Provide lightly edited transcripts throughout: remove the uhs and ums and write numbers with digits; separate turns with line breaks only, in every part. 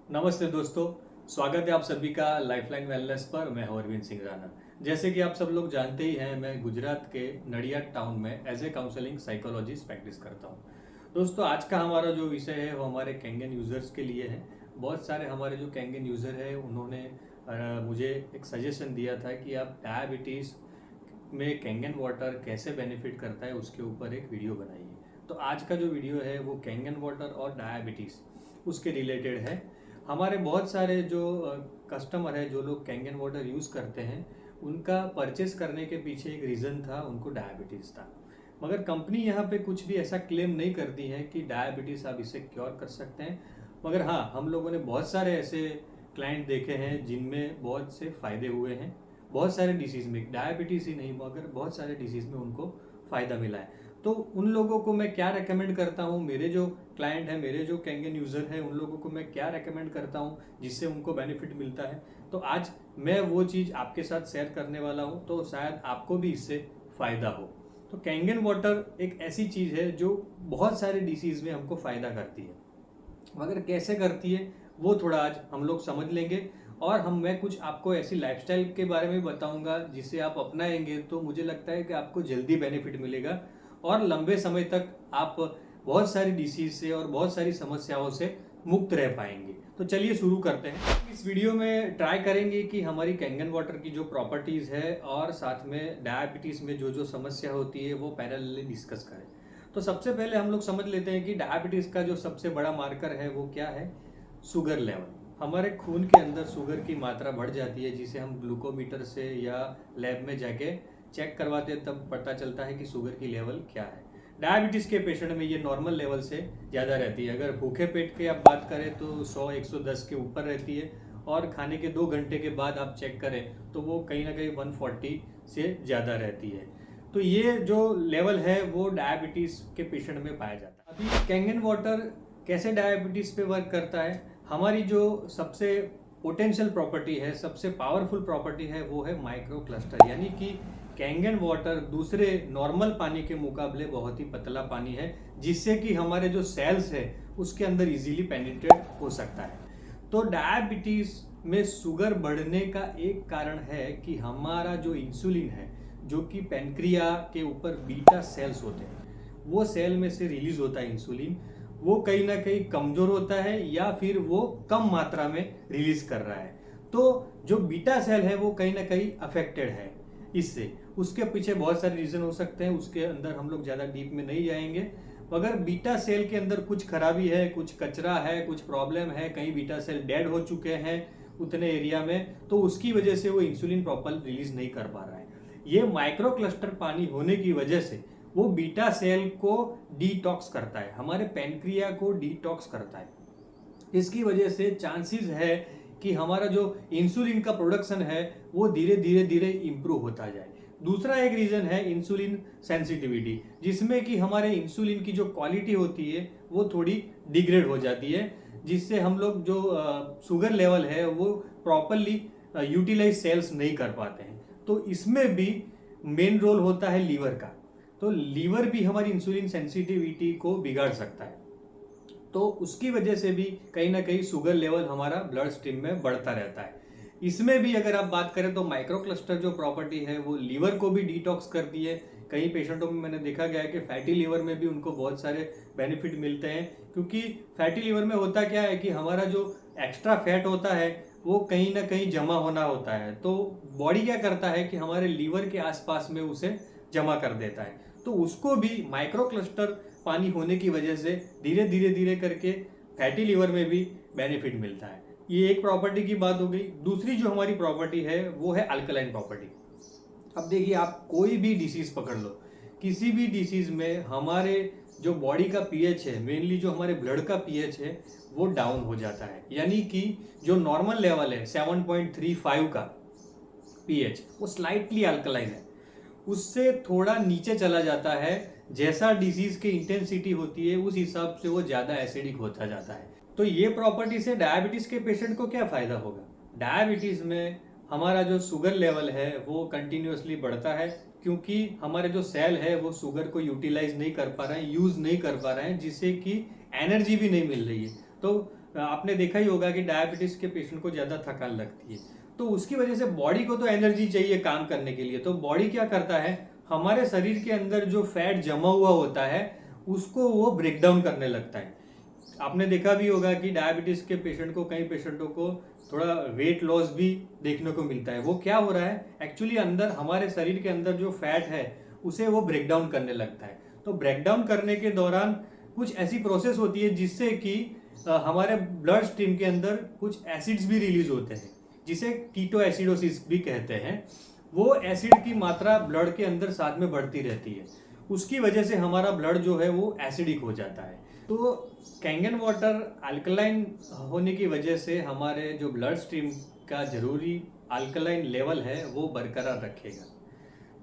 नमस्ते दोस्तों। स्वागत है आप सभी का लाइफलाइन वेलनेस पर। मैं हूं अरविंद सिंह राणा। जैसे कि आप सब लोग जानते ही हैं, मैं गुजरात के नडियाद टाउन में as a counselling psychologist practice करता हूं। दोस्तों, आज का हमारा जो विषय है वो हमारे कैंगन यूज़र्स के लिए है। बहुत सारे हमारे जो कैंगन यूज़र हैं उन्होंने मुझे एक सजेशन दिया था कि आप डायबिटीज़ में कैंगन वाटर कैसे बेनिफिट करता है उसके ऊपर एक वीडियो बनाइए। तो आज का जो वीडियो है वो कैंगन वाटर और डायबिटीज़ उसके रिलेटेड है। हमारे बहुत सारे जो कस्टमर है, जो लोग कैंगन वाटर यूज़ करते हैं, उनका परचेस करने के पीछे एक रीज़न था, उनको डायबिटीज़ था। मगर कंपनी यहाँ पे कुछ भी ऐसा क्लेम नहीं करती है कि डायबिटीज़ आप इसे क्योर कर सकते हैं। मगर हाँ, हम लोगों ने बहुत सारे ऐसे क्लाइंट देखे हैं जिनमें बहुत से फ़ायदे हुए हैं। बहुत सारे डिसीज़ में, डायबिटीज़ ही नहीं मगर बहुत सारे डिसीज़ में उनको फ़ायदा मिला है। तो उन लोगों को मैं क्या रेकमेंड करता हूँ, मेरे जो क्लाइंट हैं, मेरे जो कैंगन यूज़र हैं, उन लोगों को मैं क्या रेकमेंड करता हूँ जिससे उनको बेनिफिट मिलता है। तो आज मैं वो चीज़ आपके साथ शेयर करने वाला हूँ, तो शायद आपको भी इससे फ़ायदा हो। तो कैंगन वाटर एक ऐसी चीज़ है जो बहुत सारे डिसीज़ में हमको फ़ायदा करती है, मगर कैसे करती है वो थोड़ा आज हम लोग समझ लेंगे। और मैं कुछ आपको ऐसी लाइफस्टाइल के बारे में बताऊंगा जिसे आप अपनाएंगे तो मुझे लगता है कि आपको जल्दी बेनिफिट मिलेगा और लंबे समय तक आप बहुत सारी डिसीज से और बहुत सारी समस्याओं से मुक्त रह पाएंगे। तो चलिए शुरू करते हैं। इस वीडियो में ट्राई करेंगे कि हमारी कैंगन वाटर की जो प्रॉपर्टीज़ है और साथ में डायबिटीज़ में जो जो समस्या होती है वो पैरेलली डिस्कस करें। तो सबसे पहले हम लोग समझ लेते हैं कि डायबिटीज़ का जो सबसे बड़ा मार्कर है वो क्या है। Sugar level. हमारे खून के अंदर शुगर की मात्रा बढ़ जाती है, जिसे हम ग्लूकोमीटर से या लैब में जाके चेक करवाते हैं, तब पता चलता है कि शुगर की लेवल क्या है। डायबिटीज़ के पेशेंट में ये नॉर्मल लेवल से ज़्यादा रहती है। अगर भूखे पेट की आप बात करें तो 100-110 के ऊपर रहती है, और खाने के 2 घंटे के बाद आप चेक करें तो वो कहीं ना कहीं 140 से ज़्यादा रहती है। तो ये जो लेवल है वो डायबिटीज़ के पेशेंट में पाया जाता है। अभी कैंगन वाटर कैसे डायबिटीज़ पे वर्क करता है। हमारी जो सबसे पोटेंशियल प्रॉपर्टी है, सबसे पावरफुल प्रॉपर्टी है, वो है माइक्रो क्लस्टर। यानी कि कैंगन वाटर दूसरे नॉर्मल पानी के मुकाबले बहुत ही पतला पानी है, जिससे कि हमारे जो सेल्स है उसके अंदर इजीली पेनिट्रेट हो सकता है। तो डायबिटीज़ में शुगर बढ़ने का एक कारण है कि हमारा जो इंसुलिन है, जो कि पेनक्रिया के ऊपर बीटा सेल्स होते हैं, वो सेल में से रिलीज होता है इंसुलिन, वो कहीं ना कहीं कमजोर होता है या फिर वो कम मात्रा में रिलीज कर रहा है। तो जो बीटा सेल है वो कहीं ना कहीं अफेक्टेड है इससे। उसके पीछे बहुत सारे रीजन हो सकते हैं, उसके अंदर हम लोग ज़्यादा डीप में नहीं जाएंगे। मगर बीटा सेल के अंदर कुछ खराबी है, कुछ कचरा है, कुछ प्रॉब्लम है, कहीं बीटा सेल डेड हो चुके हैं उतने एरिया में, तो उसकी वजह से वो इंसुलिन प्रॉपर रिलीज नहीं कर पा रहा है। ये माइक्रो क्लस्टर पानी होने की वजह से वो बीटा सेल को डिटॉक्स करता है, हमारे पेनक्रिया को डिटॉक्स करता है। इसकी वजह से चांसेस है कि हमारा जो इंसुलिन का प्रोडक्शन है वो धीरे धीरे धीरे इंप्रूव होता जाए। दूसरा एक रीज़न है इंसुलिन सेंसिटिविटी, जिसमें कि हमारे इंसुलिन की जो क्वालिटी होती है वो थोड़ी डिग्रेड हो जाती है, जिससे हम लोग जो शुगर लेवल है वो प्रॉपरली यूटिलाइज सेल्स नहीं कर पाते हैं। तो इसमें भी मेन रोल होता है लीवर का। तो लीवर भी हमारी इंसुलिन सेंसिटिविटी को बिगाड़ सकता है, तो उसकी वजह से भी कहीं ना कहीं शुगर लेवल हमारा ब्लड स्ट्रीम में बढ़ता रहता है। इसमें भी अगर आप बात करें तो माइक्रो क्लस्टर जो प्रॉपर्टी है वो लीवर को भी डिटॉक्स करती है। कई पेशेंटों में मैंने देखा गया है कि फैटी लीवर में भी उनको बहुत सारे बेनिफिट मिलते हैं, क्योंकि फैटी लीवर में होता क्या है कि हमारा जो एक्स्ट्रा फैट होता है वो कहीं ना कहीं जमा होना होता है। तो बॉडी क्या करता है कि हमारे लीवर के आसपास में उसे जमा कर देता है। तो उसको भी माइक्रो क्लस्टर पानी होने की वजह से धीरे धीरे धीरे करके फैटी लीवर में भी बेनिफिट मिलता है। ये एक प्रॉपर्टी की बात हो गई। दूसरी जो हमारी प्रॉपर्टी है वो है अल्कलाइन प्रॉपर्टी। अब देखिए, आप कोई भी डिसीज पकड़ लो, किसी भी डिसीज में हमारे जो बॉडी का पीएच है, मेनली जो हमारे ब्लड का पीएच है, वो डाउन हो जाता है। यानी कि जो नॉर्मल लेवल है 7.35 का पीएच, वो स्लाइटली अल्कलाइन है, उससे थोड़ा नीचे चला जाता है। जैसा डिजीज की इंटेंसिटी होती है उस हिसाब से वो ज़्यादा एसिडिक होता जाता है। तो ये प्रॉपर्टी से डायबिटीज़ के पेशेंट को क्या फ़ायदा होगा। डायबिटीज़ में हमारा जो शुगर लेवल है वो कंटिन्यूसली बढ़ता है, क्योंकि हमारे जो सेल है वो शुगर को यूटिलाइज नहीं कर पा रहे हैं, यूज़ नहीं कर पा रहे हैं, जिससे कि एनर्जी भी नहीं मिल रही है। तो आपने देखा ही होगा कि डायबिटीज के पेशेंट को ज़्यादा थकान लगती है, तो उसकी वजह से बॉडी को तो एनर्जी चाहिए काम करने के लिए। तो बॉडी क्या करता है, हमारे शरीर के अंदर जो फैट जमा हुआ होता है उसको वो ब्रेक डाउन करने लगता है। आपने देखा भी होगा कि डायबिटीज के पेशेंट को, कई पेशेंटों को थोड़ा वेट लॉस भी देखने को मिलता है। वो क्या हो रहा है, एक्चुअली अंदर हमारे शरीर के अंदर जो फैट है उसे वो ब्रेक डाउन करने लगता है। तो ब्रेक डाउन करने के दौरान कुछ ऐसी प्रोसेस होती है जिससे कि हमारे ब्लड स्ट्रीम के अंदर कुछ एसिड्स भी रिलीज होते हैं, जिसे कीटो एसिडोसिस भी कहते हैं। वो एसिड की मात्रा ब्लड के अंदर साथ में बढ़ती रहती है, उसकी वजह से हमारा ब्लड जो है वो एसिडिक हो जाता है। तो कैंगन वाटर अल्कलाइन होने की वजह से हमारे जो ब्लड स्ट्रीम का जरूरी अल्कलाइन लेवल है वो बरकरार रखेगा।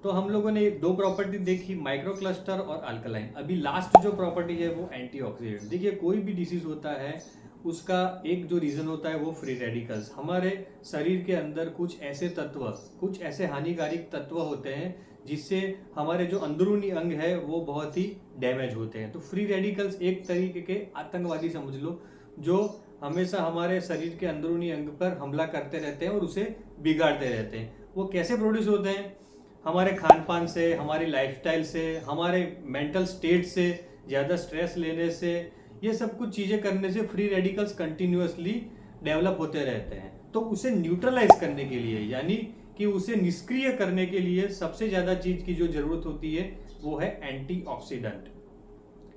तो हम लोगों ने दो प्रॉपर्टी देखी, माइक्रो क्लस्टर और अल्कलाइन। अभी लास्ट जो प्रॉपर्टी है वो एंटीऑक्सीडेंट। देखिए, कोई भी डिसीज होता है उसका एक जो रीजन होता है वो फ्री रेडिकल्स। हमारे शरीर के अंदर कुछ ऐसे तत्व, कुछ ऐसे हानिकारक तत्व होते हैं जिससे हमारे जो अंदरूनी अंग है वो बहुत ही डैमेज होते हैं। तो फ्री रेडिकल्स एक तरीके के आतंकवादी समझ लो, जो हमेशा हमारे शरीर के अंदरूनी अंग पर हमला करते रहते हैं और उसे बिगाड़ते रहते हैं। वो कैसे प्रोड्यूस होते हैं, हमारे खान पान से, हमारी लाइफस्टाइल से, हमारे मेंटल स्टेट से, ज़्यादा स्ट्रेस लेने से, ये सब कुछ चीज़ें करने से फ्री रेडिकल्स कंटिन्यूअसली डेवलप होते रहते हैं। तो उसे न्यूट्रलाइज करने के लिए, यानी कि उसे निष्क्रिय करने के लिए सबसे ज़्यादा चीज़ की जो ज़रूरत होती है वो है एंटीऑक्सीडेंट।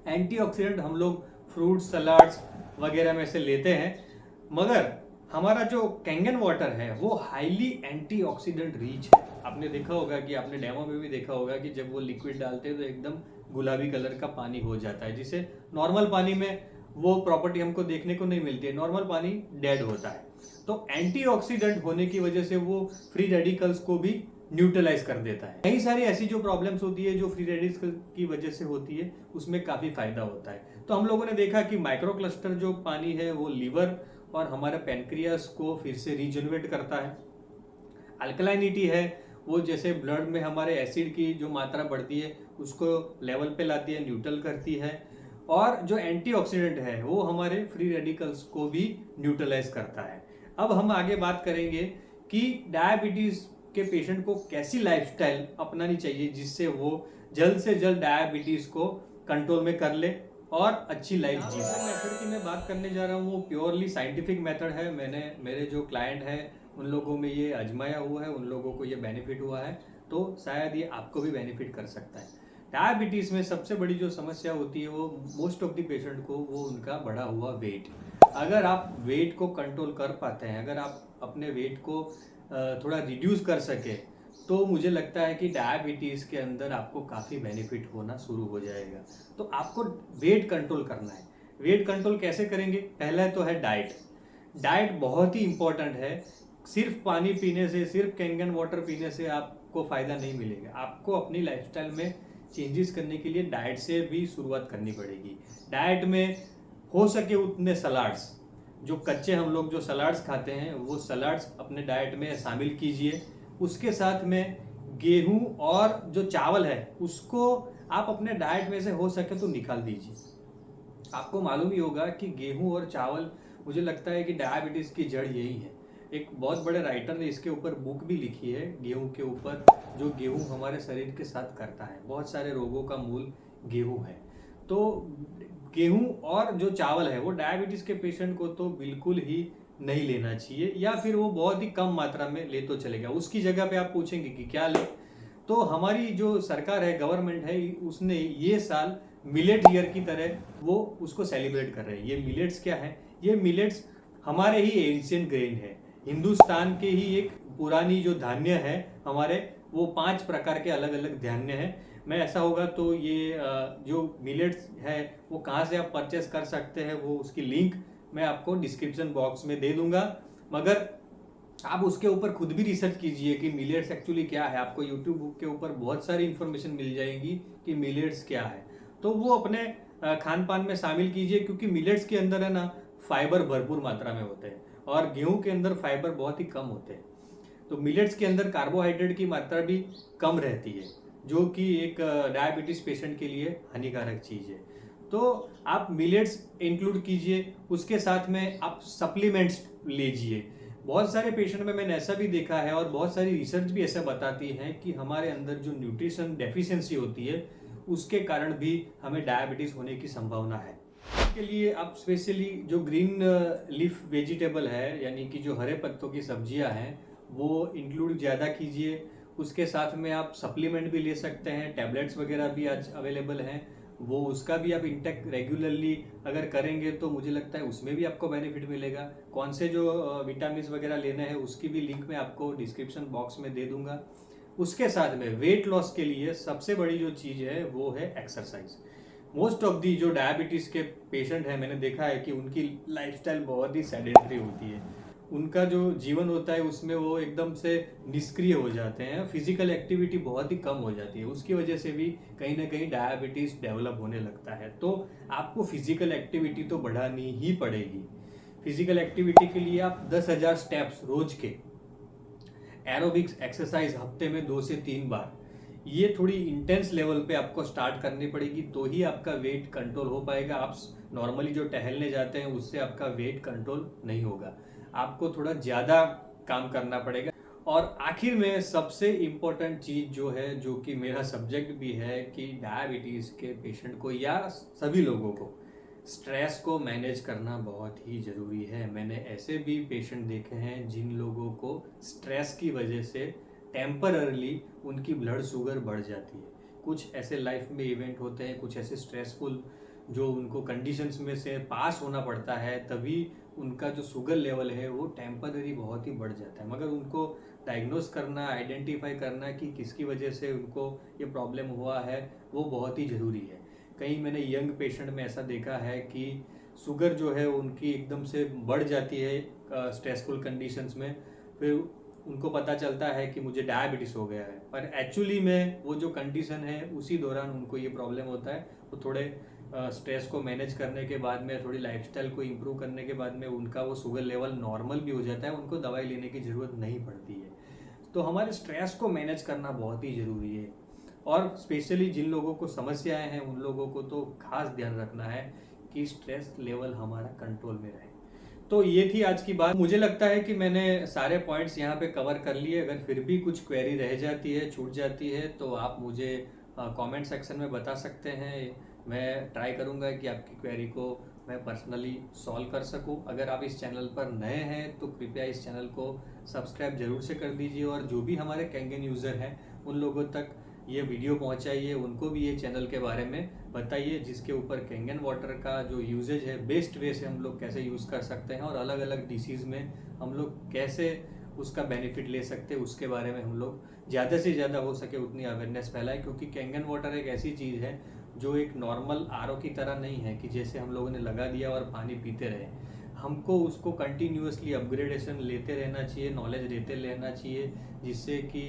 एंटीऑक्सीडेंट हम लोग फ्रूट सलाड्स वगैरह में से लेते हैं, मगर हमारा जो कैंगन वाटर है वो हाईली एंटीऑक्सीडेंट रिच है। आपने देखा होगा कि आपने डेमो में भी देखा होगा कि जब वो लिक्विड डालते हैं तो एकदम गुलाबी कलर का पानी हो जाता है, जिसे नॉर्मल पानी में वो प्रॉपर्टी हमको देखने को नहीं मिलती है। नॉर्मल पानी डेड होता है। तो एंटीऑक्सीडेंट होने की वजह से वो फ्री रेडिकल्स को भी न्यूट्रलाइज कर देता है। कई सारी ऐसी जो प्रॉब्लम्स होती है जो फ्री रेडिकल्स की वजह से होती है, उसमें काफ़ी फायदा होता है। तो हम लोगों ने देखा कि माइक्रो क्लस्टर जो पानी है वो लीवर और हमारे पेनक्रियास को फिर से रीजनरेट करता है। अल्कलाइनिटी है वो जैसे ब्लड में हमारे एसिड की जो मात्रा बढ़ती है उसको लेवल पे लाती है, न्यूट्रल करती है। और जो एंटीऑक्सीडेंट है वो हमारे फ्री रेडिकल्स को भी न्यूट्रलाइज करता है। अब हम आगे बात करेंगे कि डायबिटीज के पेशेंट को कैसी लाइफस्टाइल अपनानी चाहिए जिससे वो जल्द से जल्द डायबिटीज को कंट्रोल में कर ले और अच्छी लाइफ जी सके। मेथड की मैं बात करने जा रहा हूँ वो प्योरली साइंटिफिक मेथड है। मैंने मेरे जो क्लाइंट है उन लोगों में ये आजमाया हुआ है, उन लोगों को ये बेनिफिट हुआ है, तो शायद ये आपको भी बेनिफिट कर सकता है। डायबिटीज़ में सबसे बड़ी जो समस्या होती है वो मोस्ट ऑफ द पेशेंट को वो उनका बढ़ा हुआ वेट। अगर आप वेट को कंट्रोल कर पाते हैं, अगर आप अपने वेट को थोड़ा रिड्यूस कर सके, तो मुझे लगता है कि डायबिटीज़ के अंदर आपको काफ़ी बेनिफिट होना शुरू हो जाएगा। तो आपको वेट कंट्रोल करना है। वेट कंट्रोल कैसे करेंगे, पहला तो है डाइट। डाइट बहुत ही इंपॉर्टेंट है। सिर्फ पानी पीने से, सिर्फ कैंगन वाटर पीने से आपको फ़ायदा नहीं मिलेगा। आपको अपनी लाइफस्टाइल में चेंजेस करने के लिए डाइट से भी शुरुआत करनी पड़ेगी। डाइट में हो सके उतने सलाड्स, जो कच्चे हम लोग जो सलाड्स खाते हैं वो सलाड्स अपने डाइट में शामिल कीजिए। उसके साथ में गेहूं और जो चावल है उसको आप अपने डाइट में से हो सके तो निकाल दीजिए। आपको मालूम ही होगा कि गेहूं और चावल, मुझे लगता है कि डायबिटीज़ की जड़ यही है। एक बहुत बड़े राइटर ने इसके ऊपर बुक भी लिखी है, गेहूं के ऊपर, जो गेहूं हमारे शरीर के साथ करता है। बहुत सारे रोगों का मूल गेहूं है। तो गेहूं और जो चावल है वो डायबिटीज़ के पेशेंट को तो बिल्कुल ही नहीं लेना चाहिए, या फिर वो बहुत ही कम मात्रा में ले तो चलेगा। उसकी जगह पे आप पूछेंगे कि क्या ले, तो हमारी जो सरकार है, गवर्नमेंट है, उसने ये साल मिलेट ईयर की तरह वो उसको सेलिब्रेट कर रहे हैं। ये मिलेट्स क्या है, ये मिलेट्स हमारे ही एंशियंट ग्रेन है, हिंदुस्तान के ही एक पुरानी जो धान्य है हमारे, वो 5 प्रकार के अलग अलग धान्य हैं। मैं ऐसा होगा तो ये जो मिलेट्स है वो कहाँ से आप परचेस कर सकते हैं वो उसकी लिंक मैं आपको डिस्क्रिप्शन बॉक्स में दे दूंगा। मगर आप उसके ऊपर खुद भी रिसर्च कीजिए कि मिलेट्स एक्चुअली क्या है। आपको यूट्यूब के ऊपर बहुत सारी इन्फॉर्मेशन मिल जाएगी कि मिलेट्स क्या है। तो वो अपने खान पान में शामिल कीजिए, क्योंकि मिलेट्स के अंदर है ना फाइबर भरपूर मात्रा में होते हैं और गेहूं के अंदर फाइबर बहुत ही कम होते हैं। तो मिलेट्स के अंदर कार्बोहाइड्रेट की मात्रा भी कम रहती है, जो कि एक डायबिटीज़ पेशेंट के लिए हानिकारक चीज़ है। तो आप मिलेट्स इंक्लूड कीजिए, उसके साथ में आप सप्लीमेंट्स लीजिए। बहुत सारे पेशेंट में मैंने ऐसा भी देखा है और बहुत सारी रिसर्च भी ऐसा बताती है कि हमारे अंदर जो न्यूट्रिशन डेफिशिएंसी होती है उसके कारण भी हमें डायबिटीज़ होने की संभावना है। इसके लिए आप स्पेशली जो ग्रीन लीफ वेजिटेबल है, यानी कि जो हरे पत्तों की सब्जियां हैं, वो इंक्लूड ज़्यादा कीजिए। उसके साथ में आप सप्लीमेंट भी ले सकते हैं, टैबलेट्स वगैरह भी आज अवेलेबल हैं, वो उसका भी आप इंटेक रेगुलरली अगर करेंगे तो मुझे लगता है उसमें भी आपको बेनिफिट मिलेगा। कौन से जो विटामिन वगैरह लेने हैं उसकी भी लिंक मैं आपको डिस्क्रिप्शन बॉक्स में दे दूंगा। उसके साथ में वेट लॉस के लिए सबसे बड़ी जो चीज़ है वो है एक्सरसाइज। मोस्ट ऑफ दी जो डायबिटीज़ के पेशेंट हैं, मैंने देखा है कि उनकी लाइफस्टाइल बहुत ही सेडेंटरी होती है। उनका जो जीवन होता है उसमें वो एकदम से निष्क्रिय हो जाते हैं, फिजिकल एक्टिविटी बहुत ही कम हो जाती है। उसकी वजह से भी कहीं ना कहीं डायबिटीज़ डेवलप होने लगता है। तो आपको फिजिकल एक्टिविटी तो बढ़ानी ही पड़ेगी। फिजिकल एक्टिविटी के लिए आप 10,000 स्टेप्स रोज के, एरोबिक्स एक्सरसाइज हफ्ते में 2 से 3 बार, ये थोड़ी इंटेंस लेवल पे आपको स्टार्ट करनी पड़ेगी, तो ही आपका वेट कंट्रोल हो पाएगा। आप नॉर्मली जो टहलने जाते हैं उससे आपका वेट कंट्रोल नहीं होगा, आपको थोड़ा ज़्यादा काम करना पड़ेगा। और आखिर में सबसे इम्पोर्टेंट चीज़ जो है, जो कि मेरा सब्जेक्ट भी है, कि डायबिटीज़ के पेशेंट को या सभी लोगों को स्ट्रेस को मैनेज करना बहुत ही ज़रूरी है। मैंने ऐसे भी पेशेंट देखे हैं जिन लोगों को स्ट्रेस की वजह से टेम्पररली उनकी ब्लड शुगर बढ़ जाती है। कुछ ऐसे लाइफ में इवेंट होते हैं, कुछ ऐसे स्ट्रेसफुल जो उनको कंडीशंस में से पास होना पड़ता है, तभी उनका जो शुगर लेवल है वो टेम्पररी बहुत ही बढ़ जाता है। मगर उनको डायग्नोस करना, आइडेंटिफाई करना कि किसकी वजह से उनको ये प्रॉब्लम हुआ है, वो बहुत ही ज़रूरी है। कहीं मैंने यंग पेशेंट में ऐसा देखा है कि शुगर जो है उनकी एकदम से बढ़ जाती है स्ट्रेसफुल कंडीशंस में, फिर उनको पता चलता है कि मुझे डायबिटीज़ हो गया है, पर एक्चुअली में वो जो कंडीशन है उसी दौरान उनको ये प्रॉब्लम होता है। वो थोड़े स्ट्रेस को मैनेज करने के बाद में, थोड़ी लाइफस्टाइल को इम्प्रूव करने के बाद में उनका वो शुगर लेवल नॉर्मल भी हो जाता है, उनको दवाई लेने की ज़रूरत नहीं पड़ती है। तो हमारे स्ट्रेस को मैनेज करना बहुत ही ज़रूरी है। और स्पेशली जिन लोगों को समस्याएं हैं उन लोगों को तो खास ध्यान रखना है कि स्ट्रेस लेवल हमारा कंट्रोल में रहे। तो ये थी आज की बात। मुझे लगता है कि मैंने सारे पॉइंट्स यहाँ पे कवर कर लिए। अगर फिर भी कुछ क्वेरी रह जाती है, छूट जाती है, तो आप मुझे कमेंट सेक्शन में बता सकते हैं। मैं ट्राई करूँगा कि आपकी क्वेरी को मैं पर्सनली सॉल्व कर सकूं। अगर आप इस चैनल पर नए हैं तो कृपया इस चैनल को सब्सक्राइब जरूर से कर दीजिए, और जो भी हमारे कैंगन यूज़र हैं उन लोगों तक ये वीडियो पहुंचाइए, उनको भी ये चैनल के बारे में बताइए, जिसके ऊपर कैंगन वाटर का जो यूजेज है, बेस्ट वे से हम लोग कैसे यूज़ कर सकते हैं और अलग अलग डिसीज़ में हम लोग कैसे उसका बेनिफिट ले सकते हैं, उसके बारे में हम लोग ज़्यादा से ज़्यादा हो सके उतनी अवेयरनेस फैलाएं। क्योंकि कैंगन वाटर एक ऐसी चीज़ है जो एक नॉर्मल आरओ की तरह नहीं है कि जैसे हम लोगों ने लगा दिया और पानी पीते रहे। हमको उसको कंटिन्यूअसली अपग्रेडेशन लेते रहना चाहिए, नॉलेज देते रहना चाहिए, जिससे कि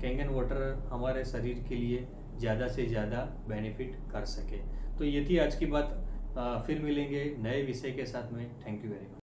कैंगन वाटर हमारे शरीर के लिए ज़्यादा से ज़्यादा बेनिफिट कर सके। तो ये थी आज की बात। फिर मिलेंगे नए विषय के साथ में। Thank you very much.